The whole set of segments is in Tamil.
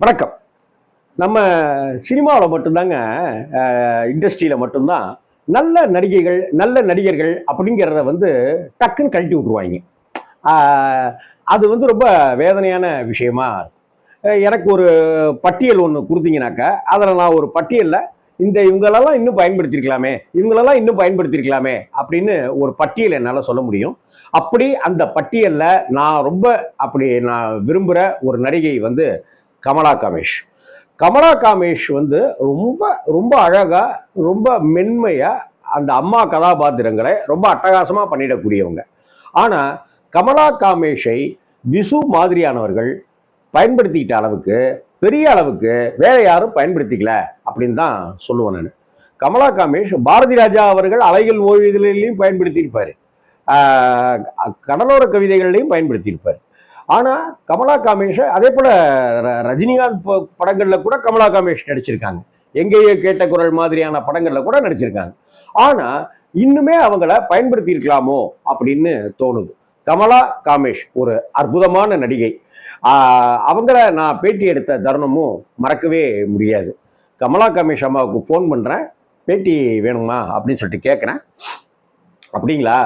வணக்கம். நம்ம சினிமாவில் மட்டும்தாங்க, இண்டஸ்ட்ரியில் மட்டும்தான் நல்ல நடிகைகள், நல்ல நடிகர்கள் அப்படிங்கிறத டக்குன்னு கழட்டி விட்ருவாய்ங்க. ஆ, அது ரொம்ப வேதனையான விஷயமா இருக்கும். எனக்கு ஒரு பட்டியல் ஒன்று குடுத்தீங்கன்னாக்கா, அதில் நான் ஒரு பட்டியலில் இவங்களெல்லாம் இன்னும் பயன்படுத்தியிருக்கலாமே, இவங்களெல்லாம் இன்னும் பயன்படுத்தியிருக்கலாமே அப்படின்னு ஒரு பட்டியல் என்னால் சொல்ல முடியும். அப்படி அந்த பட்டியலில் நான் விரும்புகிற ஒரு நடிகை கமலா காமேஷ். கமலா காமேஷ் ரொம்ப ரொம்ப அழகா, ரொம்ப மென்மையா அந்த அம்மா கதாபாத்திரங்களை ரொம்ப அட்டகாசமா பண்ணிடக்கூடியவங்க. ஆனா கமலா காமேஷை விசு மாதிரியானவர்கள் பயன்படுத்திக்கிட்ட அளவுக்கு, பெரிய அளவுக்கு வேற யாரும் பயன்படுத்திக்கல அப்படின்னு தான் சொல்லுவேன் நான். கமலா காமேஷ் பாரதி ராஜா அவர்கள் அலைகள் ஓய்வுகளிலையும் பயன்படுத்தியிருப்பாரு, கடலோர கவிதைகள்லையும் பயன்படுத்தியிருப்பார். ஆனா கமலா காமேஷ் அதே போல ரஜினிகாந்த் படங்கள்ல கூட கமலா காமேஷ் நடிச்சிருக்காங்க. எங்கேயோ கேட்ட குரல் மாதிரியான படங்கள்ல கூட நடிச்சிருக்காங்க. ஆனா இன்னுமே அவங்கள பயன்படுத்தி இருக்கலாமோ அப்படின்னு தோணுது. கமலா காமேஷ் ஒரு அற்புதமான நடிகை. அவங்கள நான் பேட்டி எடுத்த தருணமும் மறக்கவே முடியாது. கமலா காமேஷ் அம்மாவுக்கு ஃபோன் பண்றேன், பேட்டி வேணுமா அப்படின்னு சொல்லிட்டு கேட்குறேன். அப்படிங்களா,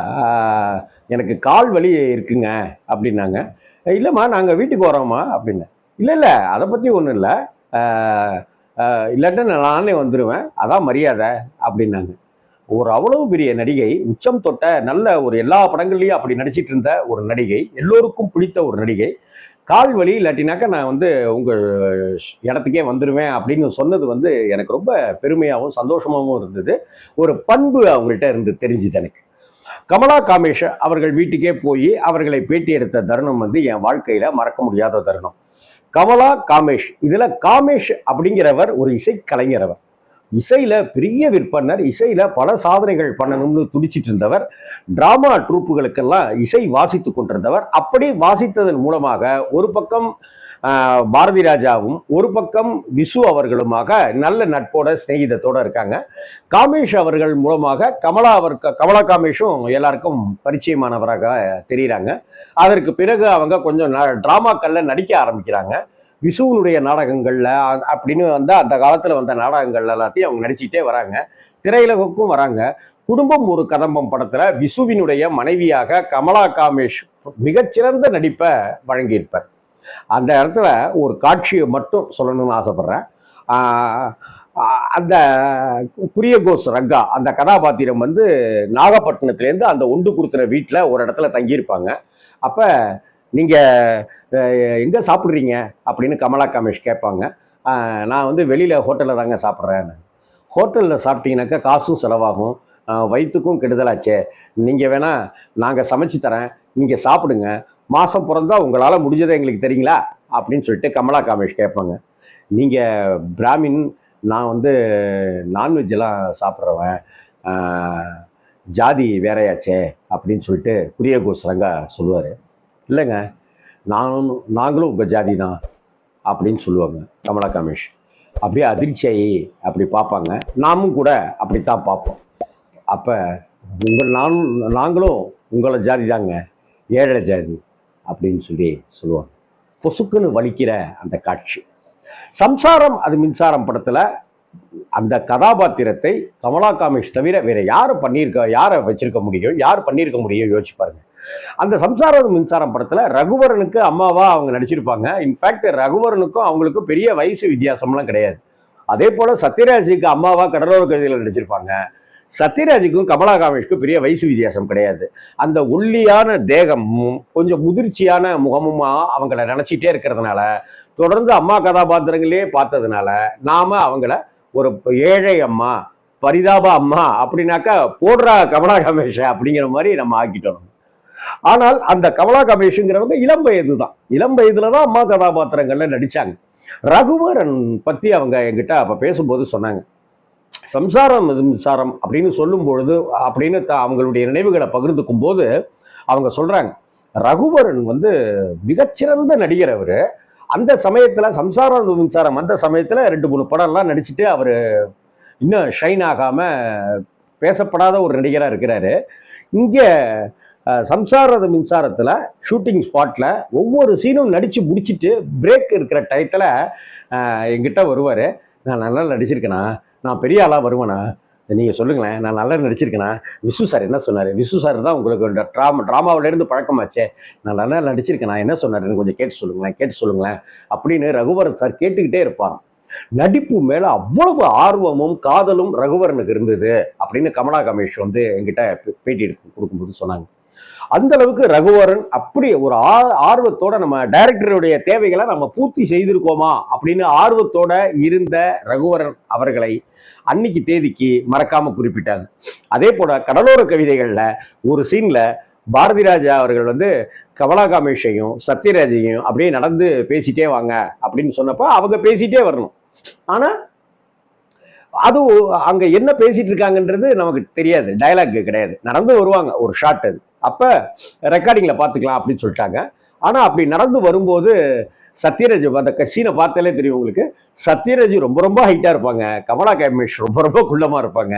எனக்கு கால் வலி இருக்குங்க அப்படின்னாங்க. இல்லைம்மா நாங்கள் வீட்டுக்கு வரோம்மா அப்படின்னு. இல்லை இல்லை அதை பற்றி ஒன்றும் இல்லை, இல்லாட்டா நானே வந்துடுவேன், அதான் மரியாதை அப்படின்னாங்க. ஒரு அவ்வளவு பெரிய நடிகை, உச்சம் தொட்ட நல்ல ஒரு எல்லா படங்கள்லையும் அப்படி நடிச்சிட்டு இருந்த ஒரு நடிகை, எல்லோருக்கும் பிடித்த ஒரு நடிகை, கால் வலி இல்லாட்டினாக்கா நான் உங்கள் இடத்துக்கே வந்துடுவேன் அப்படின்னு சொன்னது எனக்கு ரொம்ப பெருமையாகவும் சந்தோஷமாகவும் இருந்தது. ஒரு பண்பு அவங்கள்ட்ட இருந்து தெரிஞ்சுது எனக்கு. கமலா காமேஷ் அவர்கள் வீட்டுக்கே போய் அவர்களை பேட்டி எடுத்த தருணம் என் வாழ்க்கையில மறக்க முடியாத தருணம். கமலா காமேஷ், இதுல காமேஷ் அப்படிங்கிறவர் ஒரு இசை கலைஞர். அவர் இசையில பெரிய விற்பனர், இசையில பல சாதனைகள் பண்ணணும்னு துடிச்சிட்டு இருந்தவர், டிராமா ட்ரூப்புகளுக்கெல்லாம் இசை வாசித்து கொண்டிருந்தவர். அப்படி வாசித்ததன் மூலமாக ஒரு பக்கம் பாரதி ராஜாவும் ஒரு பக்கம் விசு அவர்களுமாக நல்ல நட்போட சிநேகிதத்தோட இருக்காங்க. காமேஷ் அவர்கள் மூலமாக கமலா காமேஷும் எல்லாருக்கும் பரிச்சயமானவராக தெரியுறாங்க. அதற்கு பிறகு அவங்க கொஞ்சம் டிராமாக்கள்ல நடிக்க ஆரம்பிக்கிறாங்க. விசுவனுடைய நாடகங்கள்ல அப்படின்னு அந்த காலத்துல வந்த நாடகங்கள் எல்லாத்தையும் அவங்க நடிச்சுட்டே வராங்க. திரையுலகுக்கும் வராங்க. குடும்பம் ஒரு கதம்பம் படத்துல விசுவினுடைய மனைவியாக கமலா காமேஷ் மிகச்சிறந்த நடிப்பை வழங்கியிருப்பார். அந்த இடத்துல ஒரு காட்சியை மட்டும் சொல்லணும்னு ஆசைப்படுறேன். அந்த குரியகோஸ் ரங்கா அந்த கதாபாத்திரம் நாகப்பட்டினத்துலேருந்து அந்த ஒண்டு கொடுத்துற வீட்டில் ஒரு இடத்துல தங்கியிருப்பாங்க. அப்போ நீங்கள் எங்கே சாப்பிட்றீங்க அப்படின்னு கமலா காமேஷ் கேட்பாங்க. நான் வெளியில் ஹோட்டலில் தாங்க சாப்பிட்றேன். ஹோட்டலில் சாப்பிட்டீங்கன்னாக்கா காசும் செலவாகும், வயிற்றுக்கும் கெடுதலாச்சே, நீங்கள் வேணால் நாங்கள் சமைச்சு தரேன், நீங்கள் சாப்பிடுங்க, மாதம் பிறந்தா உங்களால் முடிஞ்சதை எங்களுக்கு தெரியுங்களா அப்படின்னு சொல்லிட்டு கமலா காமேஷ் கேட்பாங்க. நீங்கள் பிராமின், நான் நான்வெஜ்ஜெல்லாம் சாப்பிட்றவன், ஜாதி வேறையாச்சே அப்படின்னு சொல்லிட்டு குரியகோஸ் ரங்கா சொல்லுவார். இல்லைங்க, நாங்களும் உங்கள் ஜாதி தான் அப்படின்னு சொல்லுவாங்க கமலா காமேஷ். அப்படியே அதிர்ச்சியாகி அப்படி பார்ப்பாங்க. நாமும் கூட அப்படித்தான் பார்ப்போம். அப்போ நாங்களும் உங்களை ஜாதி தாங்க, ஏழை ஜாதி அப்படின்னு சொல்லுவாங்க. பொசுக்குன்னு வலிக்கிற அந்த காட்சி. சம்சாரம் அது மின்சாரம் படத்துல அந்த கதாபாத்திரத்தை கமலா காமேஷ் தவிர வேற யாரை வச்சிருக்க முடியும், யார் பண்ணியிருக்க முடியும் யோசிச்சு பாருங்க. அந்த சம்சாரம் மின்சாரம் படத்துல ரகுவரனுக்கு அம்மாவா அவங்க நடிச்சிருப்பாங்க. இன்ஃபேக்ட் ரகுவரனுக்கும் அவங்களுக்கும் பெரிய வயசு வித்தியாசம்லாம் கிடையாது. அதே போல சத்யராஜுக்கு அம்மாவா கடலோர கவிதைகள் நடிச்சிருப்பாங்க. சத்யராஜுக்கும் கமலா காமேஷ்க்கும் பெரிய வயசு வித்தியாசம் கிடையாது. அந்த ஒல்லியான தேகமும் கொஞ்சம் முதிர்ச்சியான முகமுமா அவங்கள நினைச்சிட்டே இருக்கிறதுனால, தொடர்ந்து அம்மா கதாபாத்திரங்களே பார்த்ததுனால நாம அவங்கள ஒரு ஏழை அம்மா, பரிதாப அம்மா அப்படின்னாக்கா போடுறா கமலா காமேஷ் அப்படிங்கிற மாதிரி நம்ம ஆக்கிட்டோம். ஆனால் அந்த கமலா காமேஷுங்கிறவங்க இளம் வயது தான், இளம் வயதுலதான் அம்மா கதாபாத்திரங்கள்ல நடிச்சாங்க. ரகுவரன் பத்தி அவங்க என்கிட்ட அப்ப பேசும்போது சொன்னாங்க, சம்சாரம் மின்சாரம் அப்படின்னு சொல்லும் பொழுது அப்படின்னு அவங்களுடைய நினைவுகளை பகிர்ந்துக்கும் போது அவங்க சொல்றாங்க, ரகுவரன் மிகச்சிறந்த நடிகர். அவரு அந்த சமயத்துல சம்சாரம் மின்சாரம் அந்த சமயத்துல 2-3 படம்லாம் நடிச்சுட்டு அவரு இன்னும் ஷைன் ஆகாம பேசப்படாத ஒரு நடிகரா இருக்கிறாரு. இங்க சம்சாரத மின்சாரத்தில் ஷூட்டிங் ஸ்பாட்டில் ஒவ்வொரு சீனும் நடித்து முடிச்சுட்டு பிரேக் இருக்கிற டயத்தில் என்கிட்ட வருவார். நான் நல்லா நடிச்சிருக்கேனா, நான் பெரிய ஆளாக வருவேனா, நீங்கள் சொல்லுங்களேன், நான் நல்லா நடிச்சிருக்கேனா, விசு சார் என்ன சொன்னார், விசு சார் தான் உங்களுக்கு இந்த ட்ராமாவிலேருந்து பழக்கமாச்சே, நான் நல்லா நடிச்சிருக்கேனா, என்ன சொன்னாருன்னு கொஞ்சம் கேட்டு சொல்லுங்களேன் அப்படின்னு ரகுவரன் சார் கேட்டுக்கிட்டே இருப்பாங்க. நடிப்பு மேலே அவ்வளவு ஆர்வமும் காதலும் ரகுவரனுக்கு இருந்தது அப்படின்னு கமலா கமேஷ் வந்து என்கிட்ட பேட்டி கொடுக்கும்போது சொன்னாங்க. அந்த அளவுக்கு ரகுவரன் அப்படி ஒரு ஆர்வத்தோட நம்ம டைரக்டருடைய தேவைகளை நம்ம பூர்த்தி செய்திருக்கோமா அப்படின்னு ஆர்வத்தோட இருந்த ரகுவரன் அவர்களை அன்னைக்கு தேதிக்கு மறக்காம குறிப்பிட்டாங்க. அதே போல கடலோர கவிதைகள்ல ஒரு சீன்ல பாரதி ராஜா அவர்கள் வந்து கமலா காமேஷையும் சத்யராஜையும் அப்படியே நடந்து பேசிட்டே வாங்க அப்படின்னு சொன்னப்ப அவங்க பேசிட்டே வரணும். ஆனா அது அங்க என்ன பேசிட்டு இருக்காங்கன்றது நமக்கு தெரியாது, டயலாக் கிடையாது, நடந்து வருவாங்க ஒரு ஷாட். அது அப்ப ரெக்கார்டிங்ல பாத்துக்கலாம் அப்படின்னு சொல்லிட்டாங்க. ஆனா அப்படி நடந்து வரும்போது சத்யராஜ் அந்த சீனை பார்த்தாலே தெரியும் உங்களுக்கு, சத்யராஜ் ரொம்ப ரொம்ப ஹைட்டா இருப்பாங்க, கமலா கமேஷ் ரொம்ப ரொம்ப குள்ளமா இருப்பாங்க.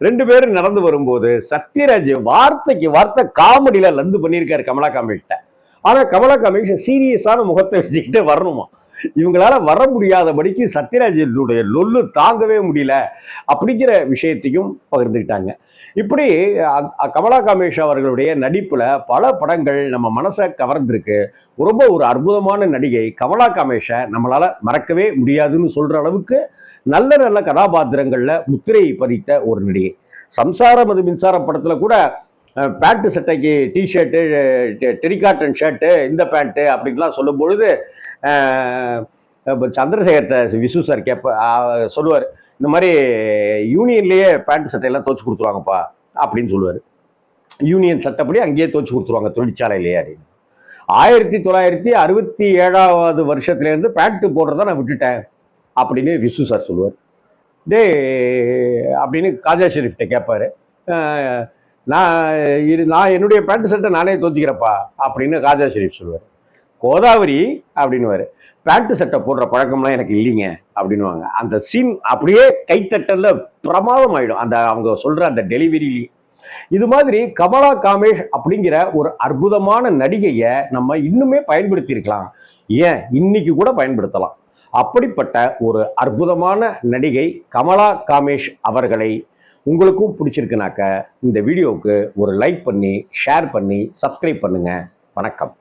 ரெண்டு பேரும் நடந்து வரும்போது சத்யராஜ் வார்த்தைக்கு வார்த்தை காமெடியில லந்து பண்ணியிருக்காரு கமலா கமேஷ்ட. ஆனா கமலா கமேஷ் சீரியஸான முகத்தை வச்சுக்கிட்டு வரணுமா, இவங்களால வர முடியாதபடிக்கு சத்யராஜனுடைய லொல்லு தாங்கவே முடியல அப்படிங்கிற விஷயத்தையும் பகிர்ந்துக்கிட்டாங்க. இப்படி கமலா கமேஷ் அவர்களுடைய நடிப்புல பல படங்கள் நம்ம மனசை கவர்ந்திருக்கு. ரொம்ப ஒரு அற்புதமான நடிகை கமலா கமேஷை நம்மளால மறக்கவே முடியாதுன்னு சொல்ற அளவுக்கு நல்ல நல்ல கதாபாத்திரங்கள்ல முத்திரை பதித்த ஒரு நடிகை. சம்சாரம் அது மின்சார படத்துல கூட பேண்ட் சட்டைக்கு டிஷர்ட்டு, டெரிகாட்டன் ஷர்ட்டு, இந்த பேண்ட்டு அப்படின்லாம் சொல்லும் பொழுது சந்திரசேகர்கிட்ட விசு சார் சொல்லுவார், இந்த மாதிரி யூனியன்லேயே பேண்ட் சட்டையெல்லாம் துவச்சி கொடுத்துருவாங்கப்பா அப்படின்னு சொல்லுவார். யூனியன் சட்டப்படி அங்கேயே துவச்சி கொடுத்துருவாங்க தொழிற்சாலையிலேயே அப்படின்னு. 1967 வருஷத்துலேருந்து பேண்ட்டு போடுறத நான் விட்டுட்டேன் அப்படின்னு விசு சார் சொல்லுவார். டே அப்படின்னு காஜா ஷெரீஃப்கிட்ட கேட்பாரு, நான் என்னுடைய பேண்ட் சட்டை நானே துவச்சிக்கிறப்பா அப்படின்னு காஜா ஷெரீஃப் சொல்லுவார். கோதாவரி அப்படின்னுவாரு, பேண்ட் சட்டை போடுற பழக்கம்லாம் எனக்கு இல்லைங்க அப்படின்வாங்க. அந்த சீன் அப்படியே கைத்தட்டல பிரமாதம் ஆயிடும் அந்த அவங்க சொல்ற அந்த டெலிவரி. இது மாதிரி கமலா காமேஷ் அப்படிங்கிற ஒரு அற்புதமான நடிகையை நம்ம இன்னுமே பயன்படுத்தி இருக்கலாம், ஏன் இன்னைக்கு கூட பயன்படுத்தலாம். அப்படிப்பட்ட ஒரு அற்புதமான நடிகை கமலா காமேஷ் அவர்களை உங்களுக்கும் பிடிச்சிருக்குனாக்க இந்த வீடியோவுக்கு ஒரு லைக் பண்ணி ஷேர் பண்ணி சப்ஸ்கிரைப் பண்ணுங்க. வணக்கம்.